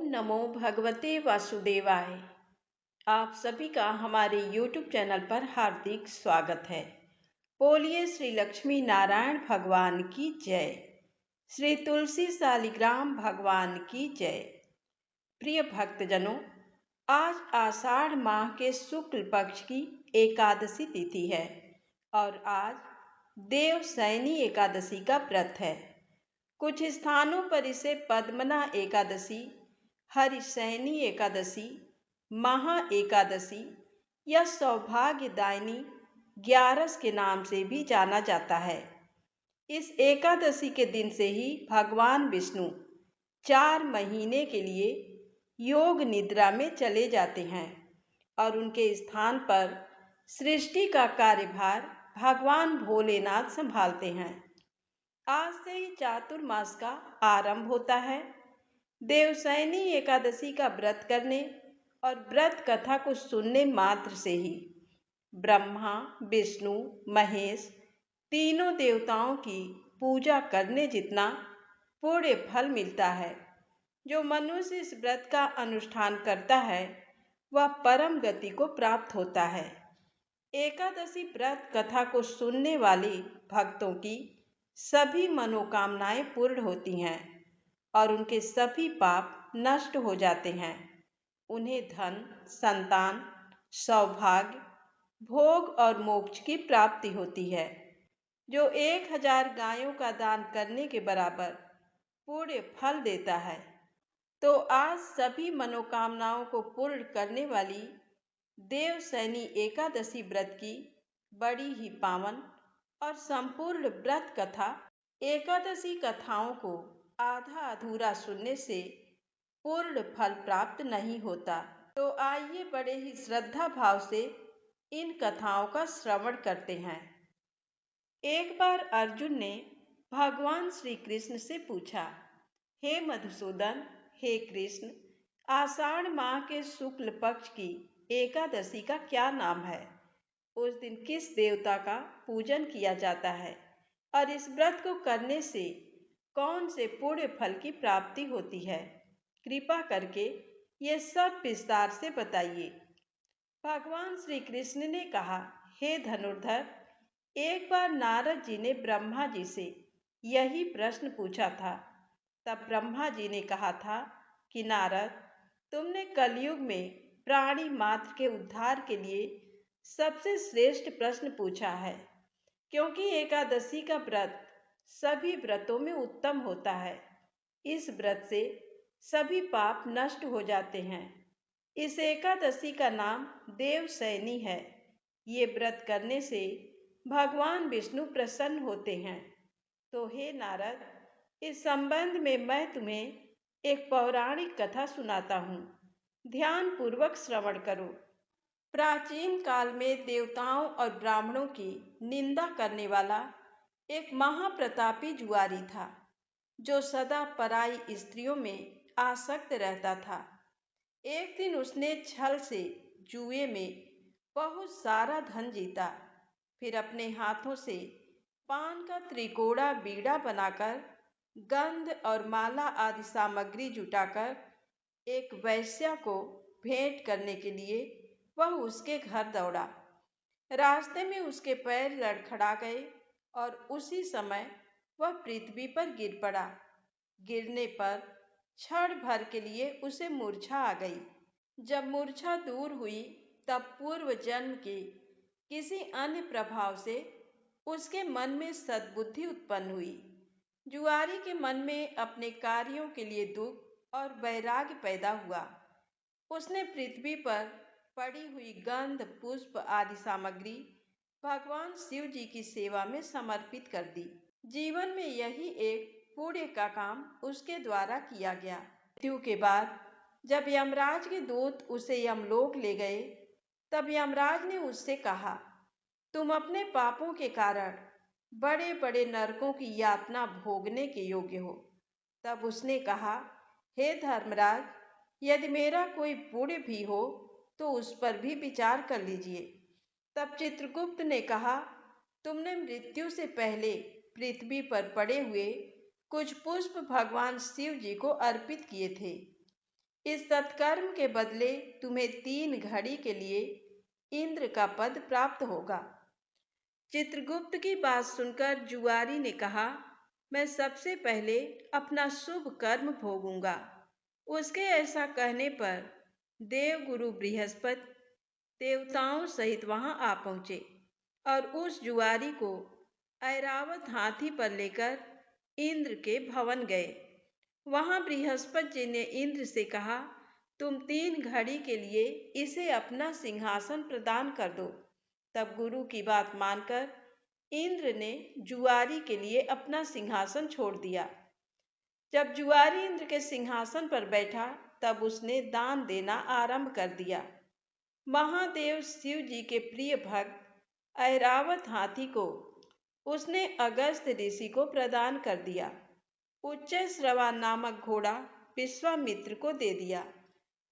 नमो भगवते वासुदेवाय। आप सभी का हमारे YouTube चैनल पर हार्दिक स्वागत है। बोलिए श्री लक्ष्मी नारायण भगवान की जय। श्री तुलसी शालिग्राम भगवान की जय। प्रिय भक्तजनों, आज आषाढ़ माह के शुक्ल पक्ष की एकादशी तिथि है और आज देवशयनी एकादशी का व्रत है। कुछ स्थानों पर इसे पद्मना एकादशी, हरिशयनी एकादशी, महा एकादशी या सौभाग्यदायिनी ग्यारस के नाम से भी जाना जाता है। इस एकादशी के दिन से ही भगवान विष्णु 4 महीने के लिए योग निद्रा में चले जाते हैं और उनके स्थान पर सृष्टि का कार्यभार भगवान भोलेनाथ संभालते हैं। आज से ही चातुर्मास का आरंभ होता है। देवशयनी एकादशी का व्रत करने और व्रत कथा को सुनने मात्र से ही ब्रह्मा, विष्णु, महेश तीनों देवताओं की पूजा करने जितना पुण्य फल मिलता है। जो मनुष्य इस व्रत का अनुष्ठान करता है वह परम गति को प्राप्त होता है। एकादशी व्रत कथा को सुनने वाले भक्तों की सभी मनोकामनाएं पूर्ण होती हैं और उनके सभी पाप नष्ट हो जाते हैं। उन्हें धन, संतान, सौभाग्य, भोग और मोक्ष की प्राप्ति होती है, जो 1000 गायों का दान करने के बराबर पूर्ण फल देता है। तो आज सभी मनोकामनाओं को पूर्ण करने वाली देवशयनी एकादशी व्रत की बड़ी ही पावन और संपूर्ण व्रत कथा। एकादशी कथाओं को आधा अधूरा सुनने से पूर्ण फल प्राप्त नहीं होता। तो आइए बड़े ही श्रद्धा भाव से इन कथाओं का श्रवण करते हैं। एक बार अर्जुन ने भगवान श्री कृष्ण से पूछा, हे मधुसूदन, हे कृष्ण, आषाढ़ माह के शुक्ल पक्ष की एकादशी का क्या नाम है? उस दिन किस देवता का पूजन किया जाता है और इस व्रत को करने से कौन से पुण्य फल की प्राप्ति होती है? कृपा करके ये सब विस्तार से बताइए। भगवान श्री कृष्ण ने कहा, हे धनुर्धर, एक बार नारद जी ने ब्रह्मा जी से यही प्रश्न पूछा था। तब ब्रह्मा जी ने कहा था कि नारद, तुमने कलयुग में प्राणी मात्र के उद्धार के लिए सबसे श्रेष्ठ प्रश्न पूछा है, क्योंकि एकादशी का व्रत सभी व्रतों में उत्तम होता है। इस व्रत से सभी पाप नष्ट हो जाते हैं। इस एकादशी का नाम देवशयनी है। ये व्रत करने से भगवान विष्णु प्रसन्न होते हैं। तो हे नारद, इस संबंध में मैं तुम्हें एक पौराणिक कथा सुनाता हूँ। ध्यान पूर्वक श्रवण करो। प्राचीन काल में देवताओं और ब्राह्मणों की निंदा करने वाला एक महाप्रतापी जुआरी था, जो सदा पराई स्त्रियों में आसक्त रहता था। एक दिन उसने छल से जुए में बहुत सारा धन जीता। फिर अपने हाथों से पान का त्रिकोड़ा बीड़ा बनाकर गंध और माला आदि सामग्री जुटाकर एक वैश्या को भेंट करने के लिए वह उसके घर दौड़ा। रास्ते में उसके पैर लड़खड़ा गए और उसी समय वह पृथ्वी पर गिर पड़ा। गिरने पर क्षण भर के लिए उसे मूर्छा आ गई। जब मूर्छा दूर हुई तब पूर्व जन्म के किसी अन्य प्रभाव से उसके मन में सद्बुद्धि उत्पन्न हुई। जुआरी के मन में अपने कार्यों के लिए दुख और वैराग्य पैदा हुआ। उसने पृथ्वी पर पड़ी हुई गंध, पुष्प आदि सामग्री भगवान शिव जी की सेवा में समर्पित कर दी। जीवन में यही एक पुण्य का काम उसके द्वारा किया गया। मृत्यु के बाद जब यमराज के दूत उसे यमलोक ले गए, तब यमराज ने उससे कहा, तुम अपने पापों के कारण बड़े बड़े नरकों की यातना भोगने के योग्य हो। तब उसने कहा, हे धर्मराज, यदि मेरा कोई पुण्य भी हो तो उस पर भी विचार कर लीजिए। तब चित्रगुप्त ने कहा, तुमने मृत्यु से पहले पृथ्वी पर पड़े हुए कुछ पुष्प भगवान शिव जी को अर्पित किए थे। इस सत्कर्म के बदले तुम्हें 3 घड़ी के लिए इंद्र का पद प्राप्त होगा। चित्रगुप्त की बात सुनकर जुआरी ने कहा, मैं सबसे पहले अपना शुभ कर्म भोगूंगा। उसके ऐसा कहने पर देवगुरु बृहस्पति देवताओं सहित वहां आ पहुंचे और उस जुआरी को ऐरावत हाथी पर लेकर इंद्र के भवन गए। वहां बृहस्पति जी ने इंद्र से कहा, तुम 3 घड़ी के लिए इसे अपना सिंहासन प्रदान कर दो। तब गुरु की बात मानकर इंद्र ने जुआरी के लिए अपना सिंहासन छोड़ दिया। जब जुआरी इंद्र के सिंहासन पर बैठा तब उसने दान देना आरंभ कर दिया। महादेव शिव जी के प्रिय भक्त ऐरावत हाथी को उसने अगस्त्य ऋषि को प्रदान कर दिया। उच्च श्रवा नामक घोड़ा विश्वामित्र को दे दिया।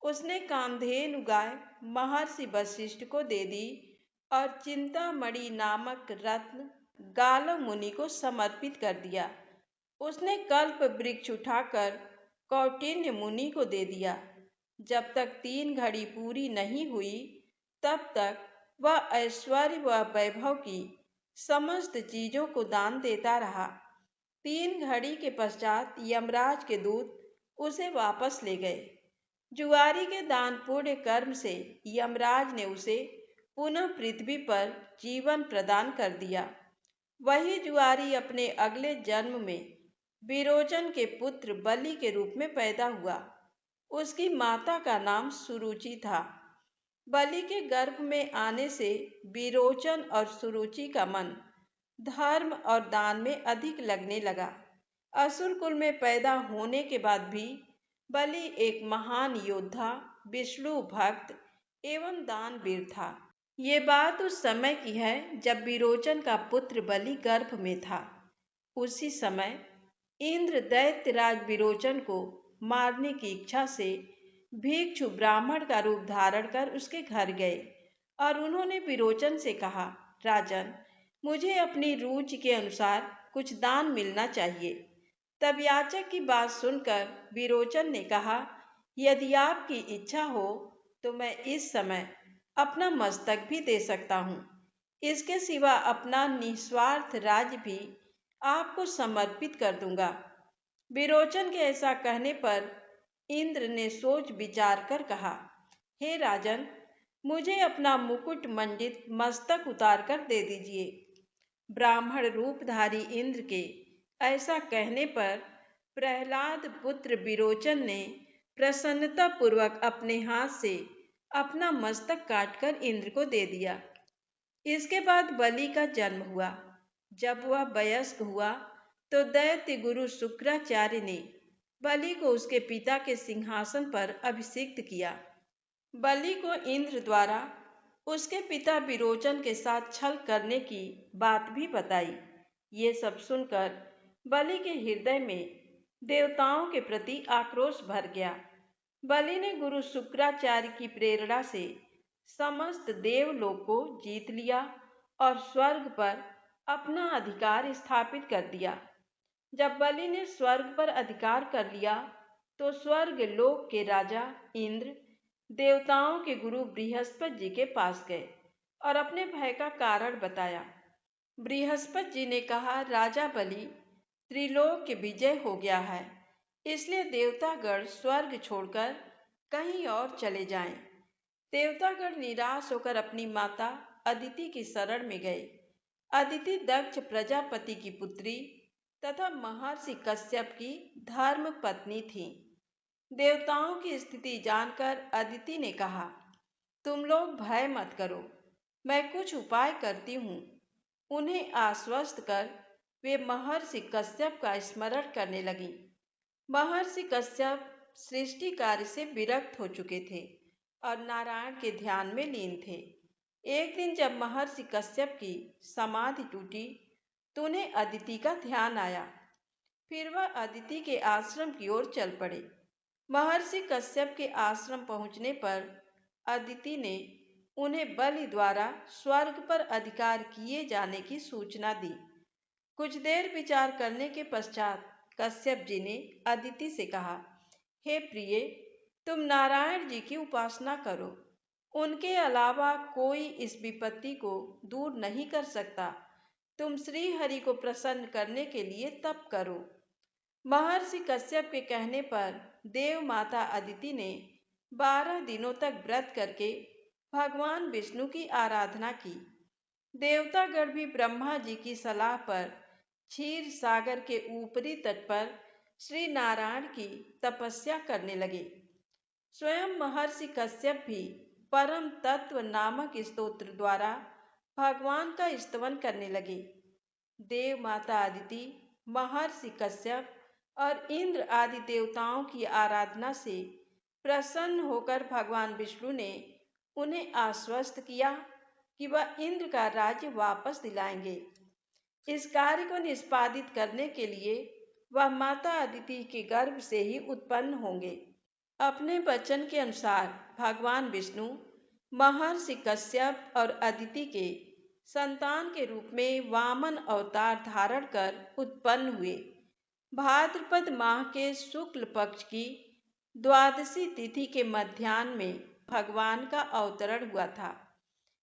उसने कामधेनु गाय महर्षि वशिष्ठ को दे दी और चिंतामणि नामक रत्न गालव मुनि को समर्पित कर दिया। उसने कल्प वृक्ष उठाकर कौटिल्य मुनि को दे दिया। जब तक 3 घड़ी पूरी नहीं हुई तब तक वह ऐश्वर्य व वैभव की समस्त चीजों को दान देता रहा। 3 घड़ी के पश्चात यमराज के दूत उसे वापस ले गए। जुआरी के दान पुण्य कर्म से यमराज ने उसे पुनः पृथ्वी पर जीवन प्रदान कर दिया। वही जुआरी अपने अगले जन्म में विरोचन के पुत्र बलि के रूप में पैदा हुआ। उसकी माता का नाम सुरुचि था। बलि के गर्भ में आने से विरोचन और सुरुचि का मन धर्म और दान में अधिक लगने लगा। असुर कुल में पैदा होने के बाद भी बलि एक महान योद्धा, विष्णु भक्त एवं दानवीर था। ये बात उस समय की है जब विरोचन का पुत्र बलि गर्भ में था। उसी समय इंद्र दैत्यराज विरोचन को मारने की इच्छा से भिक्षु ब्राह्मण का रूप धारण कर उसके घर गए और उन्होंने विरोचन से कहा, राजन, मुझे अपनी रुचि के अनुसार कुछ दान मिलना चाहिए। तब याचक की बात सुनकर विरोचन ने कहा, यदि आपकी इच्छा हो तो मैं इस समय अपना मस्तक भी दे सकता हूँ। इसके सिवा अपना निस्वार्थ राज्य भी आपको समर्पित कर दूंगा। विरोचन के ऐसा कहने पर इंद्र ने सोच विचार कर कहा, हे राजन, मुझे अपना मुकुट मंडित मस्तक उतार कर दे दीजिए। ब्राह्मण रूपधारी इंद्र के ऐसा कहने पर प्रहलाद पुत्र विरोचन ने प्रसन्नता पूर्वक अपने हाथ से अपना मस्तक काटकर इंद्र को दे दिया। इसके बाद बलि का जन्म हुआ। जब वह वयस्क हुआ तो दैत्य गुरु शुक्राचार्य ने बलि को उसके पिता के सिंहासन पर अभिषिक्त किया। बलि को इंद्र द्वारा उसके पिता विरोचन के साथ छल करने की बात भी बताई। ये सब सुनकर बलि के हृदय में देवताओं के प्रति आक्रोश भर गया। बलि ने गुरु शुक्राचार्य की प्रेरणा से समस्त देवलोक को जीत लिया और स्वर्ग पर अपना अधिकार स्थापित कर दिया। जब बलि ने स्वर्ग पर अधिकार कर लिया तो स्वर्ग लोक के राजा इंद्र देवताओं के गुरु बृहस्पति जी के पास गए और अपने भय का कारण बताया। बृहस्पति जी ने कहा, राजा बलि, त्रिलोक के विजय हो गया है, इसलिए देवतागण स्वर्ग छोड़कर कहीं और चले जाएं। देवतागण निराश होकर अपनी माता अदिति की शरण में गए। अदिति दक्ष प्रजापति की पुत्री तथा महर्षि कश्यप की धर्म पत्नी थी। देवताओं की स्थिति जानकर अदिति ने कहा, तुम लोग भय मत करो, मैं कुछ उपाय करती हूँ। उन्हें आश्वस्त कर वे महर्षि कश्यप का स्मरण करने लगी। महर्षि कश्यप सृष्टि कार्य से विरक्त हो चुके थे और नारायण के ध्यान में लीन थे। एक दिन जब महर्षि कश्यप की समाधि टूटी तो उन्हें अदिति का ध्यान आया। फिर वह अदिति के आश्रम की ओर चल पड़े। महर्षि कश्यप के आश्रम पहुंचने पर अदिति ने उन्हें बलि द्वारा स्वर्ग पर अधिकार किए जाने की सूचना दी। कुछ देर विचार करने के पश्चात कश्यप जी ने अदिति से कहा, हे प्रिय, तुम नारायण जी की उपासना करो। उनके अलावा कोई इस विपत्ति को दूर नहीं कर सकता। तुम श्री हरि को प्रसन्न करने के लिए तप करो। महर्षि कश्यप के कहने पर देव माता अदिति ने 12 दिनों तक व्रत करके भगवान विष्णु की आराधना की। देवतागण भी ब्रह्मा जी की सलाह पर क्षीर सागर के ऊपरी तट पर श्री नारायण की तपस्या करने लगे। स्वयं महर्षि कश्यप भी परम तत्व नामक स्तोत्र द्वारा भगवान का स्तवन करने लगे। देव माता अदिति, महर्षि कश्यप और इंद्र आदि देवताओं की आराधना से प्रसन्न होकर भगवान विष्णु ने उन्हें आश्वस्त किया कि वह इंद्र का राज्य वापस दिलाएंगे। इस कार्य को निष्पादित करने के लिए वह माता अदिति के गर्भ से ही उत्पन्न होंगे। अपने वचन के अनुसार भगवान विष्णु महर्षि कश्यप और अदिति के संतान के रूप में वामन अवतार धारण कर उत्पन्न हुए। भाद्रपद माह के शुक्ल पक्ष की द्वादशी तिथि के मध्याह्न में भगवान का अवतरण हुआ था।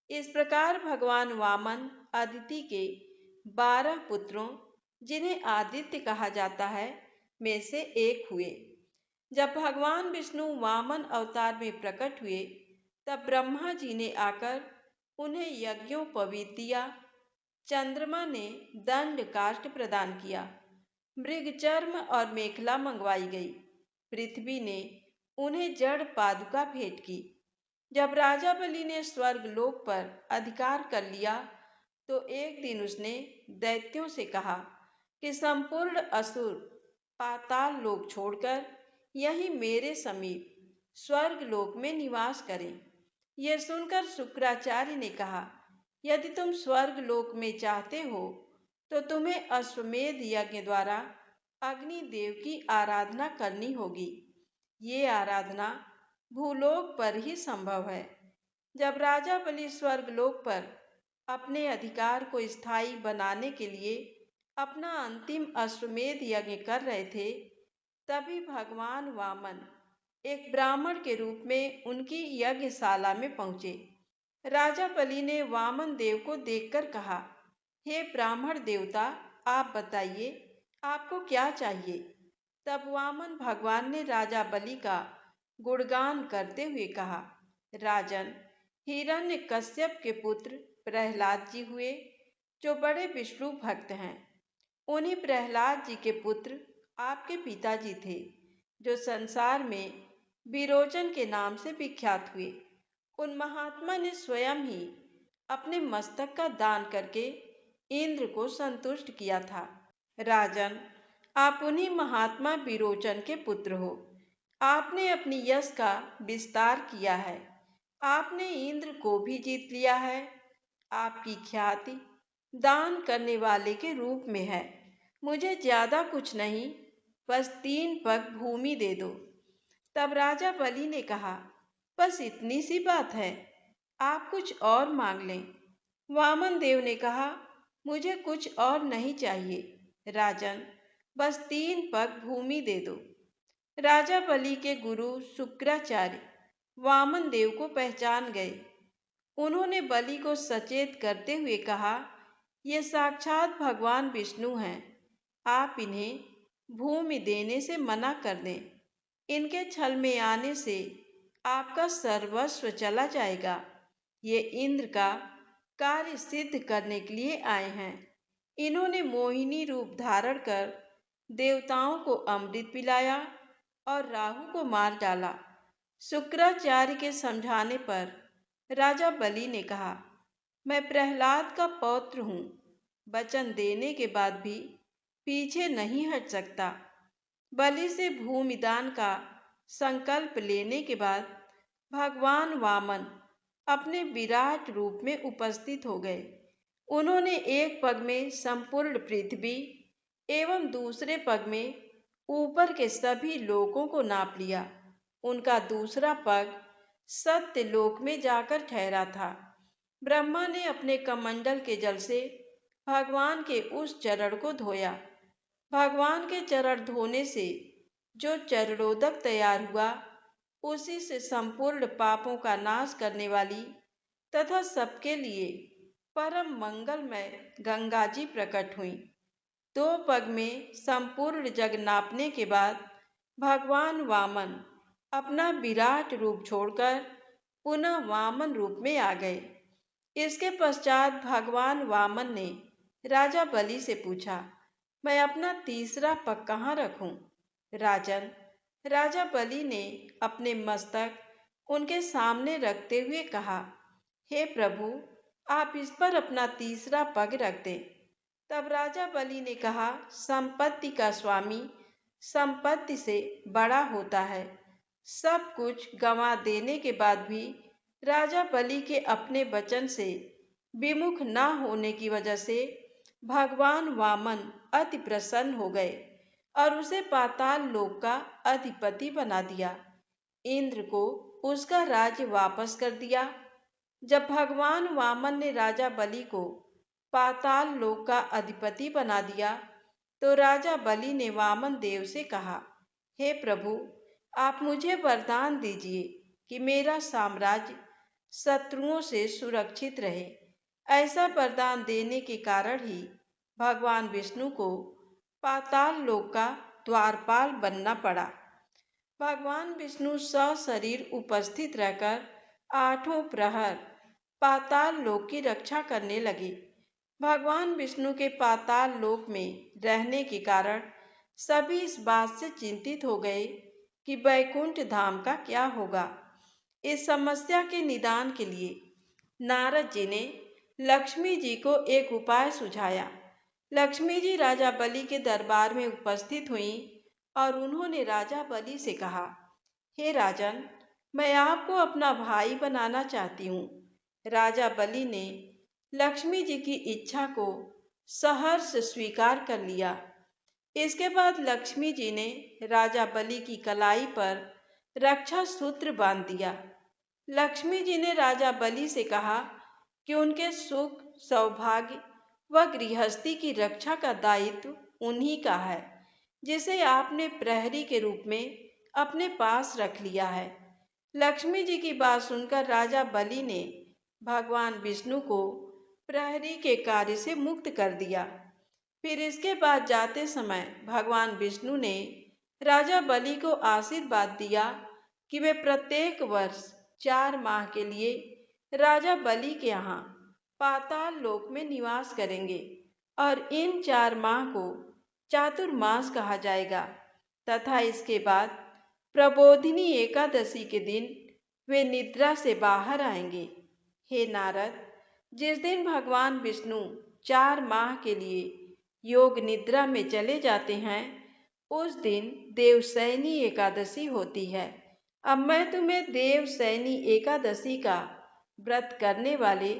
इस प्रकार भगवान वामन अदिति के 12 पुत्रों, जिन्हें आदित्य कहा जाता है, में से एक हुए। जब भगवान विष्णु वामन अवतार में प्रकट हुए, तब ब्रह्मा जी ने आकर उन्हें यज्ञोपवीत दिया। चंद्रमा ने दंड काष्ठ प्रदान किया। मृग चर्म और मेखला मंगवाई गई। पृथ्वी ने उन्हें जड़ पादुका भेंट की। जब राजा बलि ने स्वर्ग लोक पर अधिकार कर लिया, तो एक दिन उसने दैत्यों से कहा कि संपूर्ण असुर पाताल लोक छोड़कर यहीं मेरे समीप स्वर्ग लोक में निवास करें। यह सुनकर शुक्राचार्य ने कहा, यदि तुम स्वर्ग लोक में चाहते हो तो तुम्हें अश्वमेध यज्ञ द्वारा अग्निदेव की आराधना करनी होगी। ये आराधना भूलोक पर ही संभव है। जब राजा बलि स्वर्ग लोक पर अपने अधिकार को स्थायी बनाने के लिए अपना अंतिम अश्वमेध यज्ञ कर रहे थे, तभी भगवान वामन एक ब्राह्मण के रूप में उनकी यज्ञशाला में पहुंचे। राजा बलि ने वामन देव को देखकर कहा, हे ब्राह्मण देवता, आप बताइए आपको क्या चाहिए। तब वामन भगवान ने राजा बलि का गुणगान करते हुए कहा, राजन, हिरण्यकश्यप के पुत्र प्रहलाद जी हुए, जो बड़े विष्णु भक्त हैं। उन्हीं प्रहलाद जी के पुत्र आपके पिताजी थे, जो संसार में विरोचन के नाम से विख्यात हुए। उन महात्मा ने स्वयं ही अपने मस्तक का दान करके इंद्र को संतुष्ट किया था। राजन, आप उन्हीं महात्मा विरोचन के पुत्र हो। आपने अपनी यश का विस्तार किया है। आपने इंद्र को भी जीत लिया है। आपकी ख्याति दान करने वाले के रूप में है। मुझे ज्यादा कुछ नहीं, बस 3 पग भूमि दे दो। तब राजा बलि ने कहा, बस इतनी सी बात है, आप कुछ और मांग लें। वामन देव ने कहा, मुझे कुछ और नहीं चाहिए। राजन, बस 3 पग भूमि दे दो। राजा बलि के गुरु शुक्राचार्य वामन देव को पहचान गए। उन्होंने बलि को सचेत करते हुए कहा, ये साक्षात भगवान विष्णु हैं। आप इन्हें भूमि देने से मना कर दें। इनके छल में आने से आपका सर्वस्व चला जाएगा। ये इंद्र का कार्य सिद्ध करने के लिए आए हैं। इन्होंने मोहिनी रूप धारण कर देवताओं को अमृत पिलाया और राहु को मार डाला। शुक्राचार्य के समझाने पर राजा बलि ने कहा, मैं प्रहलाद का पौत्र हूँ। वचन देने के बाद भी पीछे नहीं हट सकता। बलि से भूमिदान का संकल्प लेने के बाद भगवान वामन अपने विराट रूप में उपस्थित हो गए। उन्होंने एक पग में संपूर्ण पृथ्वी एवं दूसरे पग में ऊपर के सभी लोकों को नाप लिया। उनका दूसरा पग सत्यलोक में जाकर ठहरा था। ब्रह्मा ने अपने कमंडल के जल से भगवान के उस चरण को धोया। भगवान के चरण धोने से जो चरणोदक तैयार हुआ, उसी से संपूर्ण पापों का नाश करने वाली तथा सबके लिए परम मंगलमय गंगा जी प्रकट हुई। 2 पग में संपूर्ण जग नापने के बाद भगवान वामन अपना विराट रूप छोड़कर पुनः वामन रूप में आ गए। इसके पश्चात भगवान वामन ने राजा बलि से पूछा, मैं अपना तीसरा पग कहाँ रखूं? राजन, राजा बलि ने अपने मस्तक उनके सामने रखते हुए कहा, हे प्रभु, आप इस पर अपना तीसरा पग रख दें। तब राजा बलि ने कहा, संपत्ति का स्वामी संपत्ति से बड़ा होता है। सब कुछ गंवा देने के बाद भी राजा बलि के अपने वचन से विमुख न होने की वजह से भगवान वामन अति प्रसन्न हो गए और उसे पाताल लोक का अधिपति बना दिया। इंद्र को उसका राज्य वापस कर दिया। जब भगवान वामन ने राजा बलि को पाताल लोक का अधिपति बना दिया तो राजा बलि ने वामन देव से कहा, हे प्रभु, आप मुझे वरदान दीजिए कि मेरा साम्राज्य शत्रुओं से सुरक्षित रहे। ऐसा वरदान देने के कारण ही भगवान विष्णु को पाताल लोक का द्वारपाल बनना पड़ा। भगवान विष्णु सशरीर उपस्थित रहकर 8 प्रहर पाताल लोक की रक्षा करने लगे। भगवान विष्णु के पाताल लोक में रहने के कारण सभी इस बात से चिंतित हो गए कि वैकुंठ धाम का क्या होगा। इस समस्या के निदान के लिए नारद जी ने लक्ष्मी जी को एक उपाय सुझाया। लक्ष्मी जी राजा बलि के दरबार में उपस्थित हुईं और उन्होंने राजा बलि से कहा, हे राजन, मैं आपको अपना भाई बनाना चाहती हूँ। राजा बलि ने लक्ष्मी जी की इच्छा को सहर्ष स्वीकार कर लिया। इसके बाद लक्ष्मी जी ने राजा बलि की कलाई पर रक्षा सूत्र बांध दिया। लक्ष्मी जी ने राजा बलि से कहा कि उनके सुख, सौभाग्य व गृहस्थी की रक्षा का दायित्व उन्हीं का है, जिसे आपने प्रहरी के रूप में अपने पास रख लिया है। लक्ष्मी जी की बात सुनकर राजा बलि ने भगवान विष्णु को प्रहरी के कार्य से मुक्त कर दिया। फिर इसके बाद जाते समय भगवान विष्णु ने राजा बलि को आशीर्वाद दिया कि वे प्रत्येक वर्ष 4 माह के लिए राजा बलि के यहाँ पाताल लोक में निवास करेंगे और इन 4 माह को चातुर्मास कहा जाएगा तथा इसके बाद प्रबोधिनी एकादशी के दिन वे निद्रा से बाहर आएंगे। हे नारद, जिस दिन भगवान विष्णु 4 माह के लिए योग निद्रा में चले जाते हैं, उस दिन देवशयनी एकादशी होती है। अब मैं तुम्हें देवशयनी एकादशी का व्रत करने वाले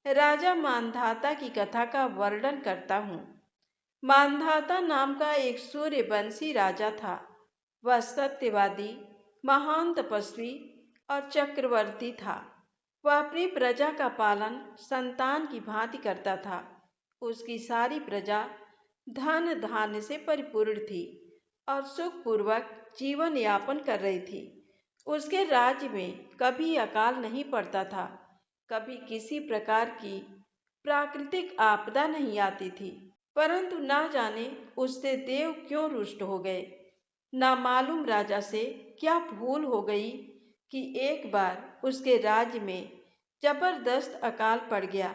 राजा मांधाता की कथा का वर्णन करता हूँ। मांधाता नाम का एक सूर्यवंशी राजा था। वह सत्यवादी, महान तपस्वी और चक्रवर्ती था। वह अपनी प्रजा का पालन संतान की भांति करता था। उसकी सारी प्रजा धन धान्य से परिपूर्ण थी और सुखपूर्वक जीवन यापन कर रही थी। उसके राज्य में कभी अकाल नहीं पड़ता था, कभी किसी प्रकार की प्राकृतिक आपदा नहीं आती थी। परंतु ना जाने उससे देव क्यों रुष्ट हो गए। ना मालूम राजा से क्या भूल हो गई कि एक बार उसके राज्य में जबरदस्त अकाल पड़ गया।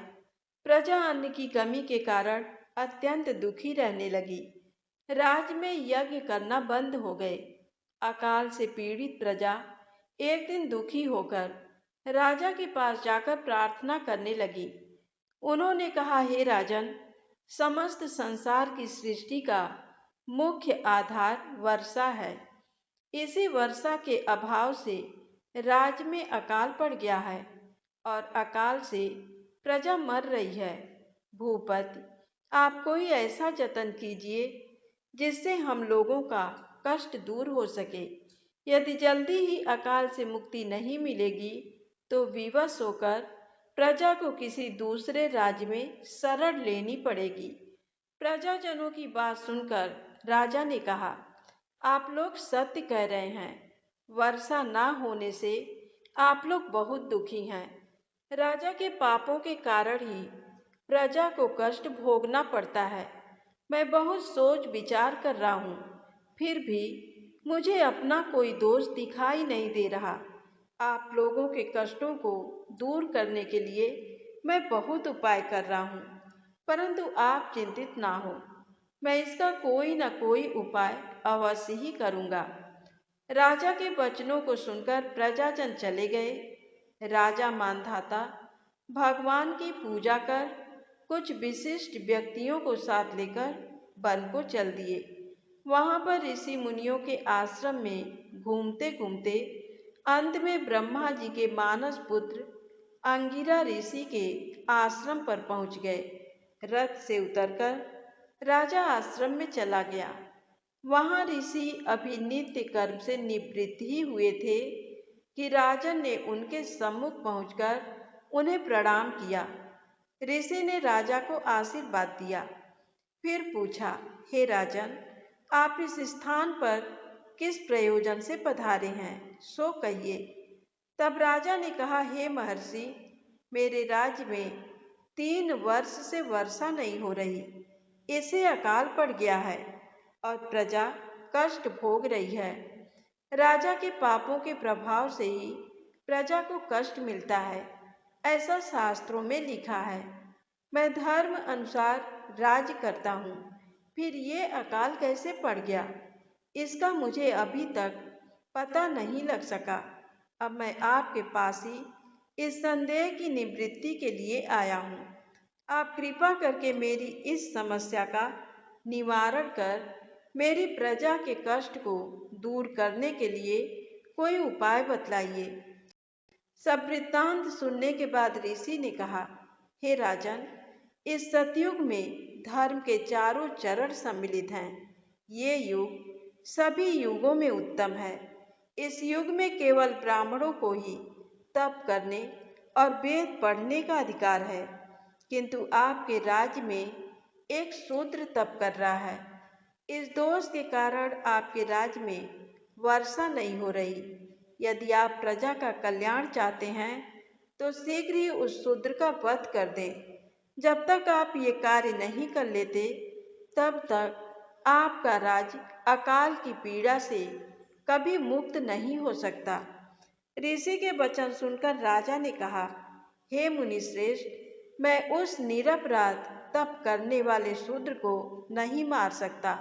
प्रजा अन्न की कमी के कारण अत्यंत दुखी रहने लगी। राज्य में यज्ञ करना बंद हो गए। अकाल से पीड़ित प्रजा एक दिन दुखी होकर राजा के पास जाकर प्रार्थना करने लगी। उन्होंने कहा, हे राजन, समस्त संसार की सृष्टि का मुख्य आधार वर्षा है। इसी वर्षा के अभाव से राज्य में अकाल पड़ गया है और अकाल से प्रजा मर रही है। भूपति, आप कोई ऐसा जतन कीजिए जिससे हम लोगों का कष्ट दूर हो सके। यदि जल्दी ही अकाल से मुक्ति नहीं मिलेगी तो विवश होकर प्रजा को किसी दूसरे राज्य में शरण लेनी पड़ेगी। प्रजाजनों की बात सुनकर राजा ने कहा, आप लोग सत्य कह रहे हैं। वर्षा ना होने से आप लोग बहुत दुखी हैं। राजा के पापों के कारण ही प्रजा को कष्ट भोगना पड़ता है। मैं बहुत सोच विचार कर रहा हूँ, फिर भी मुझे अपना कोई दोष दिखाई नहीं दे रहा। आप लोगों के कष्टों को दूर करने के लिए मैं बहुत उपाय कर रहा हूँ, परंतु आप चिंतित ना हो, मैं इसका कोई न कोई उपाय अवश्य ही करूँगा। राजा के वचनों को सुनकर प्रजाजन चले गए। राजा मानधाता भगवान की पूजा कर कुछ विशिष्ट व्यक्तियों को साथ लेकर वन को चल दिए। वहां पर ऋषि मुनियों के आश्रम में घूमते घूमते अंत में ब्रह्मा जी के मानस पुत्र अंगिरा ऋषि के आश्रम पर पहुंच गए। रथ से उतरकर राजा आश्रम में चला गया। वहां ऋषि अभी नित्य कर्म से निवृत्त ही हुए थे कि राजन ने उनके सम्मुख पहुंचकर उन्हें प्रणाम किया। ऋषि ने राजा को आशीर्वाद दिया, फिर पूछा, हे राजन, आप इस स्थान पर किस प्रयोजन से पधारे हैं, सो कहिए। तब राजा ने कहा, हे महर्षि, मेरे राज्य में 3 वर्ष से वर्षा नहीं हो रही, इसे अकाल पड़ गया है और प्रजा कष्ट भोग रही है। राजा के पापों के प्रभाव से ही प्रजा को कष्ट मिलता है, ऐसा शास्त्रों में लिखा है। मैं धर्म अनुसार राज्य करता हूँ, फिर ये अकाल कैसे पड़ गया, इसका मुझे अभी तक पता नहीं लग सका। अब मैं आपके पास ही इस संदेह की निवृत्ति के लिए आया हूँ। आप कृपा करके मेरी इस समस्या का निवारण कर मेरी प्रजा के कष्ट को दूर करने के लिए कोई उपाय बतलाइए। सब वृत्तांत सुनने के बाद ऋषि ने कहा, हे राजन, इस सतयुग में धर्म के चारों चरण सम्मिलित हैं। ये युग सभी युगों में उत्तम है। इस युग में केवल ब्राह्मणों को ही तप करने और वेद पढ़ने का अधिकार है, किंतु आपके राज्य में एक शूद्र तप कर रहा है। इस दोष के कारण आपके राज्य में वर्षा नहीं हो रही। यदि आप प्रजा का कल्याण चाहते हैं तो शीघ्र ही उस शूद्र का वध कर दें। जब तक आप ये कार्य नहीं कर लेते, तब तक आपका राज्य अकाल की पीड़ा से कभी मुक्त नहीं हो सकता। ऋषि के वचन सुनकर राजा ने कहा, हे मुनिश्रेष्ठ, मैं उस निरपराध तप करने वाले शूद्र को नहीं मार सकता।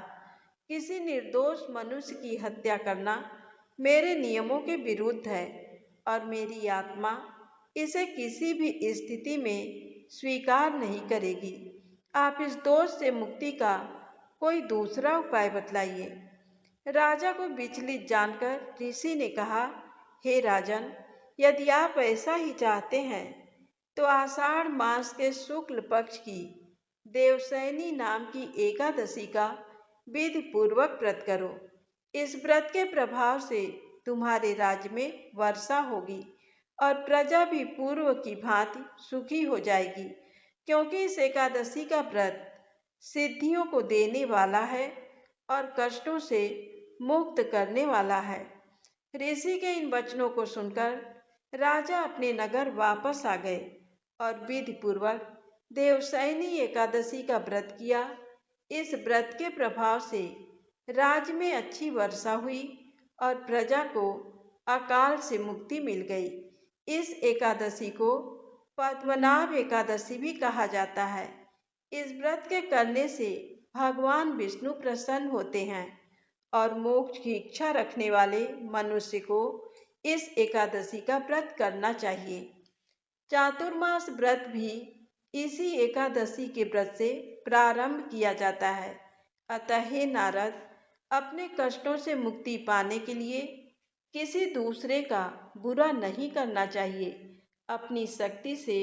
किसी निर्दोष मनुष्य की हत्या करना मेरे नियमों के विरुद्ध है और मेरी आत्मा इसे किसी भी स्थिति में स्वीकार नहीं करेगी। आप इस दोष से मुक्ति का कोई दूसरा उपाय बतलाइए। राजा को विचलित जानकर ऋषि ने कहा, हे राजन, यदि आप ऐसा ही चाहते हैं तो आषाढ़ मास के शुक्ल पक्ष की देवशयनी नाम की एकादशी का विधि पूर्वक व्रत करो। इस व्रत के प्रभाव से तुम्हारे राज्य में वर्षा होगी और प्रजा भी पूर्व की भांति सुखी हो जाएगी, क्योंकि इस एकादशी का व्रत सिद्धियों को देने वाला है और कष्टों से मुक्त करने वाला है। ऋषि के इन वचनों को सुनकर राजा अपने नगर वापस आ गए और विधि पूर्वक देवशयनी एकादशी का व्रत किया। इस व्रत के प्रभाव से राज्य में अच्छी वर्षा हुई और प्रजा को अकाल से मुक्ति मिल गई। इस एकादशी को पद्मनाभ एकादशी भी कहा जाता है। इस व्रत के करने से भगवान विष्णु प्रसन्न होते हैं और मोक्ष की इच्छा रखने वाले मनुष्य को इस एकादशी का व्रत करना चाहिए। चातुर्मास व्रत भी इसी एकादशी के व्रत से प्रारंभ किया जाता है। अतः हे नारद, अपने कष्टों से मुक्ति पाने के लिए किसी दूसरे का बुरा नहीं करना चाहिए। अपनी शक्ति से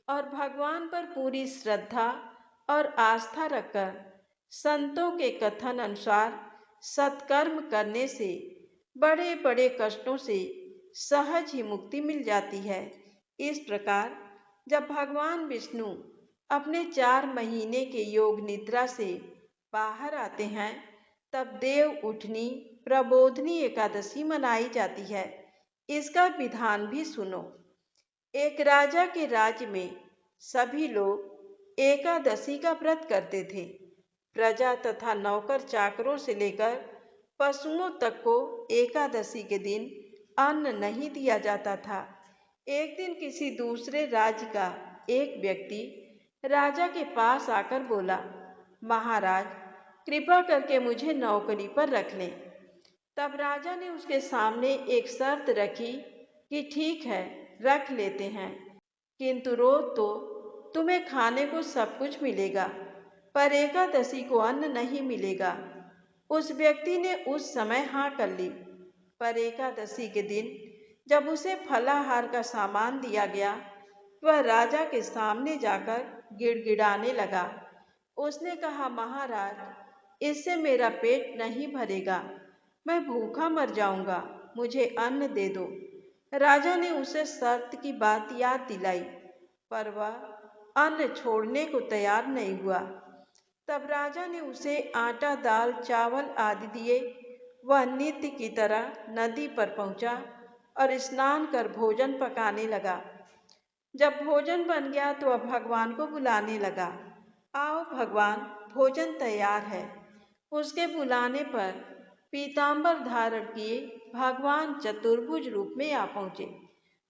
और भगवान पर पूरी श्रद्धा और आस्था रखकर संतों के कथन अनुसार सत्कर्म करने से बड़े बड़े कष्टों से सहज ही मुक्ति मिल जाती है। इस प्रकार जब भगवान विष्णु अपने 4 महीने के योग निद्रा से बाहर आते हैं, तब देव उठनी प्रबोधनी एकादशी मनाई जाती है। इसका विधान भी सुनो। एक राजा के राज्य में सभी लोग एकादशी का व्रत करते थे। प्रजा तथा नौकर चाकरों से लेकर पशुओं तक को एकादशी के दिन अन्न नहीं दिया जाता था। एक दिन किसी दूसरे राज्य का एक व्यक्ति राजा के पास आकर बोला, महाराज, कृपा करके मुझे नौकरी पर रख लें। तब राजा ने उसके सामने एक शर्त रखी कि ठीक है, रख लेते हैं, किंतु रोज तो तुम्हें खाने को सब कुछ मिलेगा, पर एकादशी को अन्न नहीं मिलेगा। उस व्यक्ति ने उस समय हाँ कर ली, पर एकादशी के दिन जब उसे फलाहार का सामान दिया गया, वह राजा के सामने जाकर गिड़गिड़ाने लगा। उसने कहा, महाराज, इससे मेरा पेट नहीं भरेगा, मैं भूखा मर जाऊंगा, मुझे अन्न दे दो। राजा ने उसे शर्त की बात याद दिलाई, पर वह अन्न छोड़ने को तैयार नहीं हुआ। तब राजा ने उसे आटा, दाल, चावल आदि दिए। वह नित्य की तरह नदी पर पहुंचा और स्नान कर भोजन पकाने लगा। जब भोजन बन गया तो वह भगवान को बुलाने लगा, आओ भगवान, भोजन तैयार है। उसके बुलाने पर पीतांबर धारण किए भगवान चतुर्भुज रूप में आ पहुंचे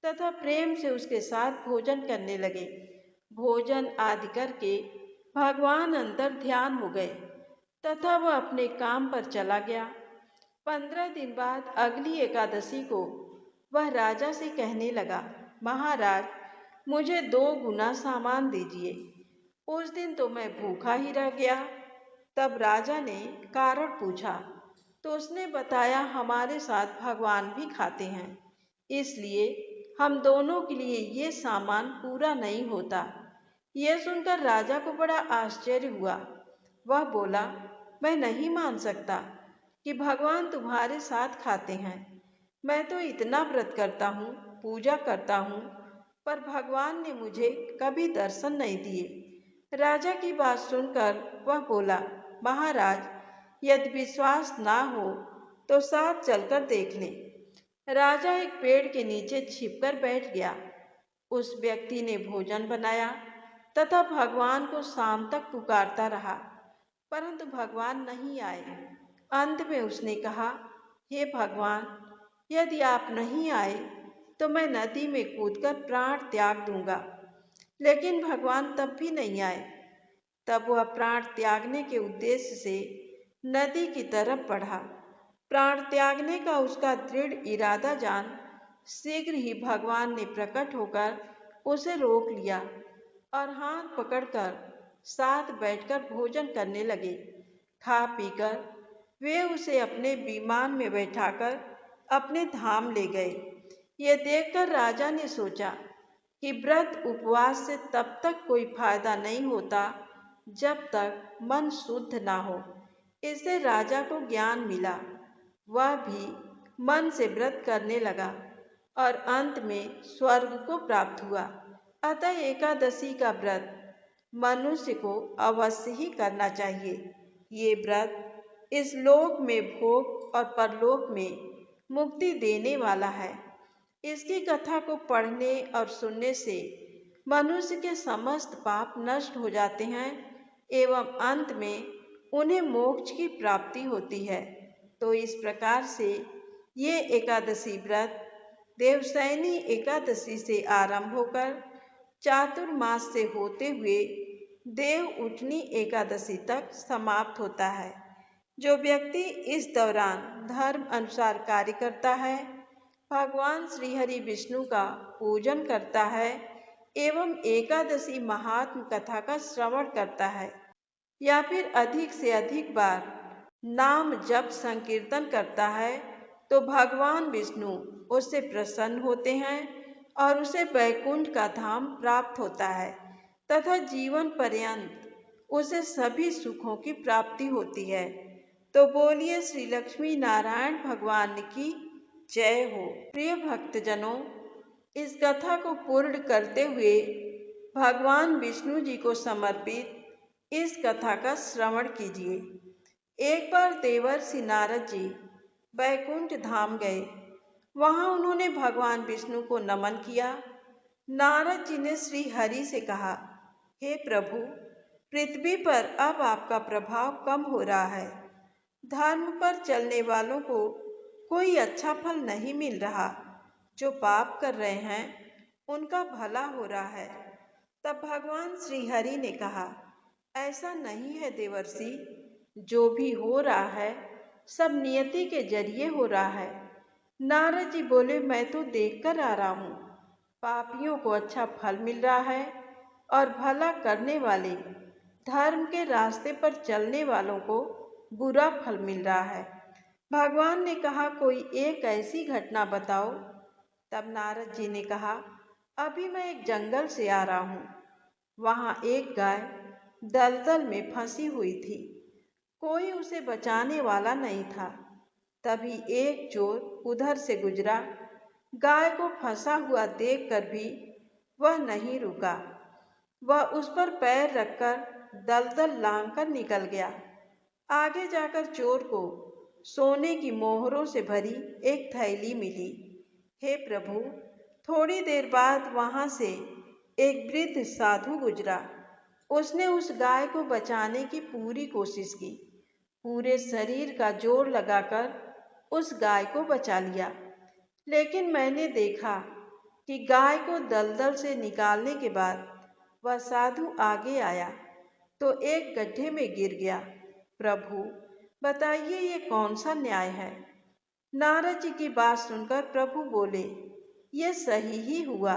तथा प्रेम से उसके साथ भोजन करने लगे। भोजन आदि करके भगवान अंतर ध्यान हो गए तथा वह अपने काम पर चला गया। 15 दिन बाद अगली एकादशी को वह राजा से कहने लगा, महाराज, मुझे 2 गुना सामान दीजिए। उस दिन तो मैं भूखा ही रह गया। तब राजा ने कारण पूछा तो उसने बताया, हमारे साथ भगवान भी खाते हैं, इसलिए हम दोनों के लिए ये सामान पूरा नहीं होता। यह सुनकर राजा को बड़ा आश्चर्य हुआ। वह बोला, मैं नहीं मान सकता कि भगवान तुम्हारे साथ खाते हैं। मैं तो इतना व्रत करता हूँ, पूजा करता हूँ, पर भगवान ने मुझे कभी दर्शन नहीं दिए। राजा की बात सुनकर वह बोला, महाराज, यदि विश्वास ना हो तो साथ चलकर देख लें। राजा एक पेड़ के नीचे छिपकर बैठ गया। उस व्यक्ति ने भोजन बनाया तथा भगवान को शाम तक पुकारता रहा, परंतु भगवान नहीं आए। अंत में उसने कहा, हे भगवान, यदि आप नहीं आए तो मैं नदी में कूदकर प्राण त्याग दूंगा। लेकिन भगवान तब भी नहीं आए। तब वह प्राण त्यागने के उद्देश्य से नदी की तरफ बढ़ा। प्राण त्यागने का उसका दृढ़ इरादा जान शीघ्र ही भगवान ने प्रकट होकर उसे रोक लिया और हाथ पकड़कर साथ बैठकर भोजन करने लगे। खा पीकर वे उसे अपने विमान में बैठाकर अपने धाम ले गए। ये देखकर राजा ने सोचा कि व्रत उपवास से तब तक कोई फायदा नहीं होता जब तक मन शुद्ध ना हो। इससे राजा को ज्ञान मिला। वह भी मन से व्रत करने लगा और अंत में स्वर्ग को प्राप्त हुआ। अतः एकादशी का व्रत मनुष्य को अवश्य ही करना चाहिए। ये व्रत इस लोक में भोग और परलोक में मुक्ति देने वाला है। इसकी कथा को पढ़ने और सुनने से मनुष्य के समस्त पाप नष्ट हो जाते हैं एवं अंत में उन्हें मोक्ष की प्राप्ति होती है। तो इस प्रकार से ये एकादशी व्रत देवशयनी एकादशी से आरंभ होकर चातुर्मास से होते हुए देव उठनी एकादशी तक समाप्त होता है। जो व्यक्ति इस दौरान धर्म अनुसार कार्य करता है, भगवान श्री हरि विष्णु का पूजन करता है एवं एकादशी महात्म कथा का श्रवण करता है या फिर अधिक से अधिक बार नाम जप संकीर्तन करता है, तो भगवान विष्णु उससे प्रसन्न होते हैं और उसे वैकुंठ का धाम प्राप्त होता है तथा जीवन पर्यंत उसे सभी सुखों की प्राप्ति होती है। तो बोलिए श्री लक्ष्मी नारायण भगवान की जय हो। प्रिय भक्तजनों, इस कथा को पूर्ण करते हुए भगवान विष्णु जी को समर्पित इस कथा का श्रवण कीजिए। एक बार देवर्षि नारद जी बैकुंठ धाम गए। वहां उन्होंने भगवान विष्णु को नमन किया। नारद जी ने श्री हरि से कहा, हे प्रभु, पृथ्वी पर अब आपका प्रभाव कम हो रहा है। धर्म पर चलने वालों को कोई अच्छा फल नहीं मिल रहा। जो पाप कर रहे हैं उनका भला हो रहा है। तब भगवान श्री हरि ने कहा, ऐसा नहीं है देवर्षि, जो भी हो रहा है सब नियति के जरिए हो रहा है। नारद जी बोले, मैं तो देखकर आ रहा हूँ। पापियों को अच्छा फल मिल रहा है और भला करने वाले धर्म के रास्ते पर चलने वालों को बुरा फल मिल रहा है। भगवान ने कहा, कोई एक ऐसी घटना बताओ। तब नारद जी ने कहा, अभी मैं एक जंगल से आ रहा हूँ। वहाँ एक गाय दलदल में फंसी हुई थी। कोई उसे बचाने वाला नहीं था। तभी एक चोर उधर से गुजरा। गाय को फंसा हुआ देखकर भी वह नहीं रुका। वह उस पर पैर रखकर दलदल लांघकर निकल गया। आगे जाकर चोर को सोने की मोहरों से भरी एक थैली मिली। हे प्रभु, थोड़ी देर बाद वहां से एक वृद्ध साधु गुजरा। उसने उस गाय को बचाने की पूरी कोशिश की। पूरे शरीर का जोर लगाकर उस गाय को बचा लिया। लेकिन मैंने देखा कि गाय को दलदल से निकालने के बाद वह साधु आगे आया तो एक गड्ढे में गिर गया। प्रभु, बताइए ये कौन सा न्याय है? नारद जी की बात सुनकर प्रभु बोले, ये सही ही हुआ।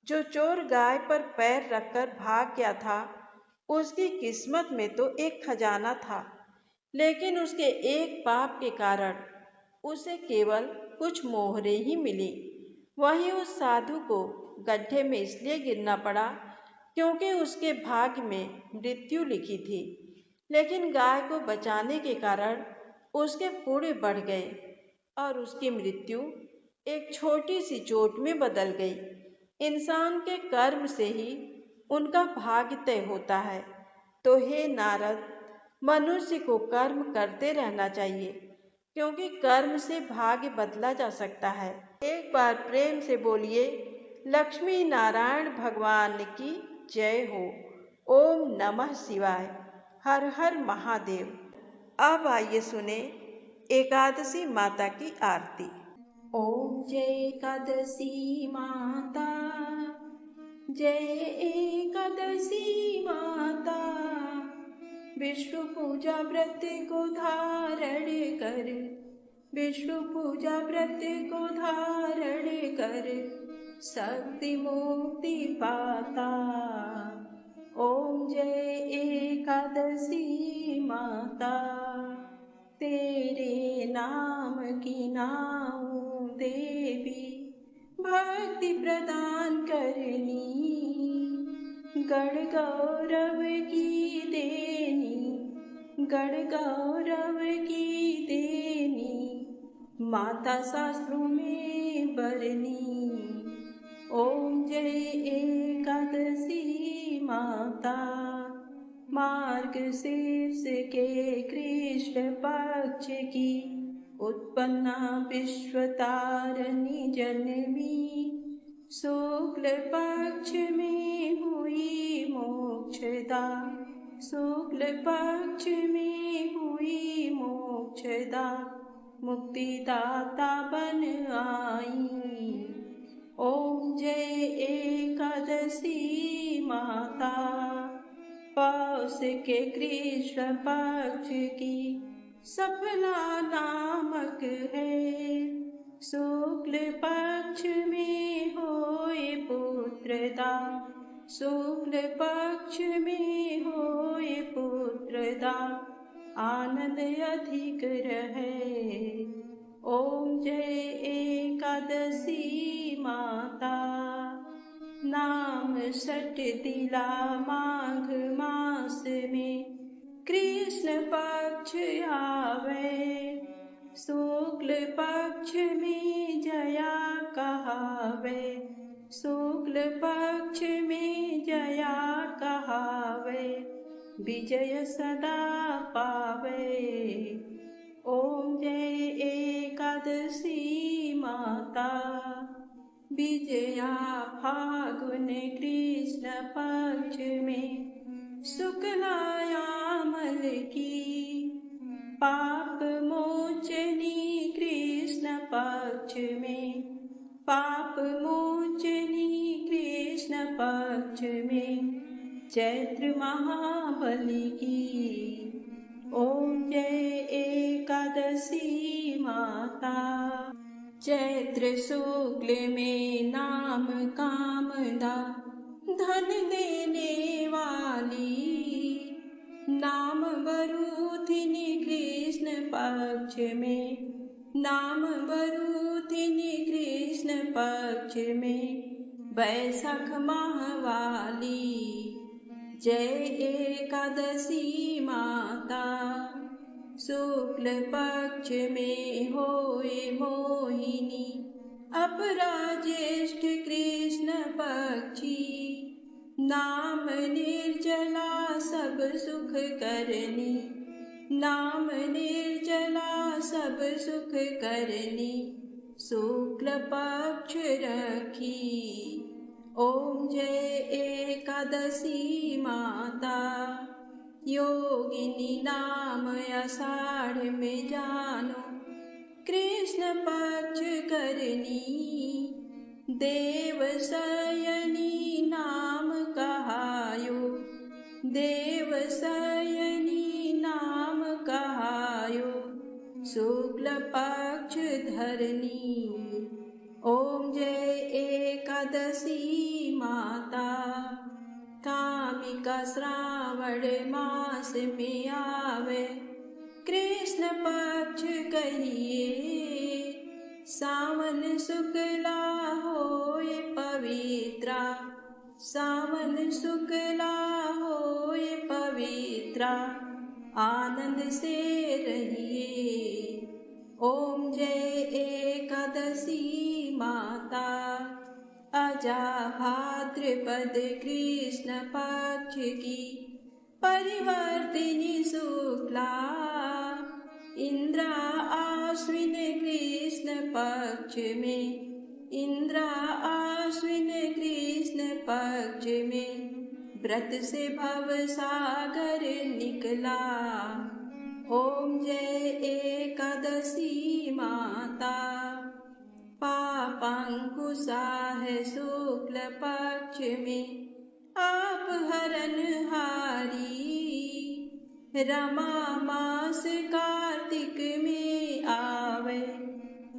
जो चोर गाय पर पैर रखकर भाग गया था, उसकी किस्मत में तो एक खजाना था, लेकिन उसके एक पाप के कारण उसे केवल कुछ मोहरे ही मिली। वहीं उस साधु को गड्ढे में इसलिए गिरना पड़ा क्योंकि उसके भाग्य में मृत्यु लिखी थी। लेकिन गाय को बचाने के कारण उसके पुण्य बढ़ गए और उसकी मृत्यु एक छोटी सी चोट में बदल गई। इंसान के कर्म से ही उनका भाग्य तय होता है। तो हे नारद, मनुष्य को कर्म करते रहना चाहिए, क्योंकि कर्म से भाग्य बदला जा सकता है। एक बार प्रेम से बोलिए, लक्ष्मी नारायण भगवान की जय हो। ओम नमः शिवाय। हर हर महादेव। अब आइए सुने एकादशी माता की आरती। ओम जय एकादशी माता, जय एकादशी माता। विष्णु पूजा व्रत को धारण कर, विष्णु पूजा व्रत को धारण कर, शक्ति मुक्ति पाता। ओम जय एकादशी माता। तेरे नाम की नाऊं देवी, भक्ति प्रदान करनी, गण गौरव की देनी, गण गौरव की देनी, माता शास्त्रों में बरनी। ओम जय एकादशी माता। मार्गशीर्ष के कृष्ण पक्ष की उत्पन्ना विश्वतारिणी जन्मी, शुक्ल पक्ष में हुई मोक्षदा, शुक्ल पक्ष में हुई मोक्षदा, मुक्तिदाता बन आई। ओम जय एकादशी माता। पौष के कृष्ण पक्ष की सफला नामक है, शुक्ल पक्ष में होए पुत्रदा, शुक्ल पक्ष में होए पुत्रदा, आनंद अधिक रहे। ओम जय एकादशी माता। नाम षट दिला माघ मास में कृष्ण पक्ष आवे, शुक्ल पक्ष में जया कहावे, शुक्ल पक्ष में जया कहावे, विजय सदा पावे। ओम जय एकादशी माता। विजया फागुन कृष्ण पक्ष में शुक्लायामल की, पाप मोचनी कृष्ण पक्ष में, पाप मोचनी कृष्ण पक्ष में, चैत्र महाबली की। ओम जय एकादशी माता। चैत्र शुक्ल में नाम कामदा धन देने वाली, नाम बरूथिनी कृष्ण पक्ष में, नाम बरूथिनी कृष्ण पक्ष में, बैसाख माहवाली। जय एकादशी माता। शुक्ल पक्ष में होए मोहिनी, अपराजेष्ठ कृष्ण पक्षी, नाम निर्जला सब सुख करनी, नाम निर्जला सब सुख करनी, शुक्ल पक्ष रखी। ओम जय एकादशी माता। योगिनी नाम आषाढ़ में जानो, कृष्ण पक्ष करनी, देव शयनी नाम कहायो, देव शयनी नाम कहायो, शुक्ल पक्ष धरनी। ओम जय एकादशी माता। कामिका श्रावण मास में आवे, कृष्ण पक्ष कहिए, सावन शुक्ला होए पवित्रा, सावन शुक्ला होए पवित्रा, आनंद से रहिए। ओम जय एकादशी माता। अजा भाद्रपद कृष्ण पक्ष की, परिवर्तिनी शुक्ला, इंद्रा आश्विन कृष्ण पक्ष में, इंद्रा आश्विन कृष्ण पक्ष में, व्रत से भव सागर निकला। ओम जय एकादशी माता। पापांकुशा है शुक्ल पक्ष में, आप हरन हारी, रमा मास कार्तिक में आवे,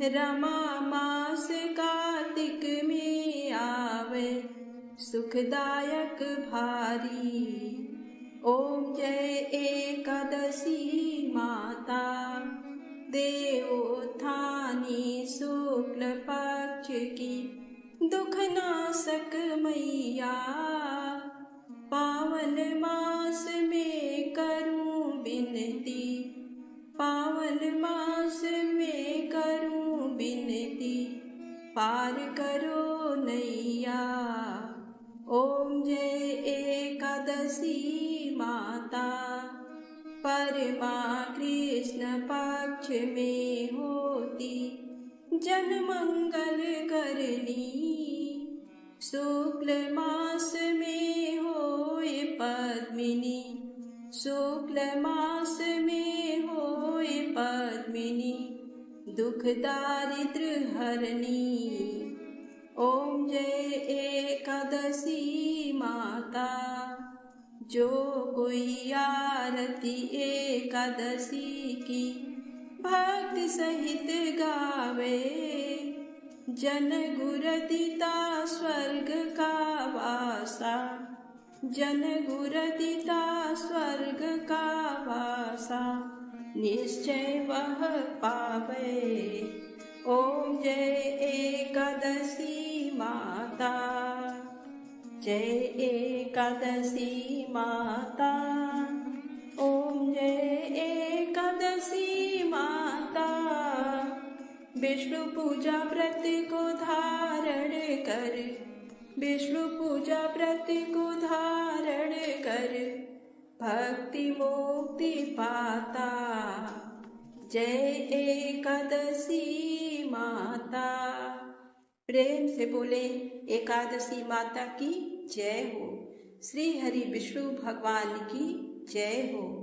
रमा मास कार्तिक में आवे, सुखदायक भारी। ओम जय एकादशी माता। देवोत्थानी शुक्ल पक्ष की, दुख नाशक मैया, पावन मास में करूं विनती, पावन मास में करूं विनती, पार करो नैया। ओम जय एकादशी माता। परमा कृष्ण पक्ष में होती, जन मंगल करनी, शुक्ल मास में होए पद्मिनी, शुक्ल मास में होए पद्मिनी, दुख दारिद्र हरनी। ओम जय एकादशी माता। जो कोई आरती एकादशी की, भक्ति सहित गावे, जन गुरदिता स्वर्ग का वासा, जन गुरदिता स्वर्ग का वासा, निश्चय वह पावे। ओम जय एकादशी माता। जय एकादशी माता। ओम जय एकादशी माता। विष्णु पूजा व्रत को धारण कर, विष्णु पूजा व्रत को धारण कर, भक्ति मुक्ति पाता। जय एकादशी माता। प्रेम से बोले एकादशी माता की जय हो। श्री हरि विष्णु भगवान की जय हो।